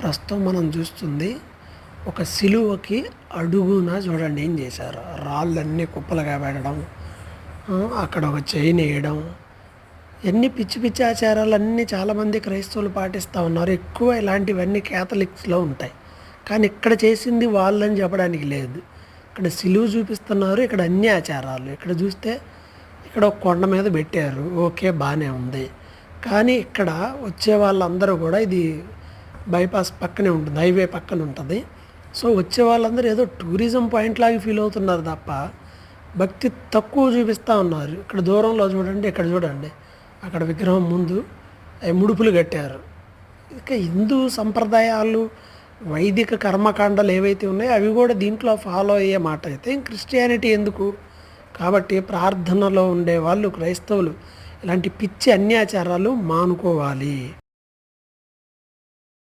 ప్రస్తుతం మనం చూస్తుంది ఒక సిలువకి అడుగున చూడండి ఏం చేశారు. రాళ్ళన్నీ కుప్పలుగా పెట్టడం, అక్కడ ఒక చైన్ వేయడం, ఎన్ని పిచ్చి పిచ్చి ఆచారాలు అన్నీ చాలామంది క్రైస్తవులు పాటిస్తూ ఉన్నారు. ఎక్కువ ఇలాంటివన్నీ క్యాథలిక్స్లో ఉంటాయి. కానీ ఇక్కడ చేసింది వాళ్ళని చెప్పడానికి లేదు. ఇక్కడ సిలువ చూపిస్తున్నారు, ఇక్కడ అన్ని ఆచారాలు. ఇక్కడ చూస్తే ఇక్కడ ఒక కొండ మీద పెట్టారు, ఓకే బాగానే ఉంది. కానీ ఇక్కడ వచ్చే వాళ్ళందరూ కూడా ఇది బైపాస్ పక్కనే ఉంటుంది, హైవే పక్కన ఉంటుంది. సో వచ్చే వాళ్ళందరూ ఏదో టూరిజం పాయింట్ లాగా ఫీల్ అవుతున్నారు తప్ప భక్తి తక్కువ చూపిస్తూ ఉన్నారు. ఇక్కడ దూరంలో చూడండి, ఇక్కడ చూడండి, అక్కడ విగ్రహం ముందు ముడుపులు కట్టారు. ఇక హిందూ సంప్రదాయాలు, వైదిక కర్మకాండలు ఏవైతే ఉన్నాయో అవి కూడా దీంట్లో ఫాలో అయ్యే మాట అయితే క్రిస్టియానిటీ ఎందుకు? కాబట్టి ప్రార్థనలో ఉండే వాళ్ళు క్రైస్తవులు ఇలాంటి పిచ్చి అన్యాచారాలు మానుకోవాలి.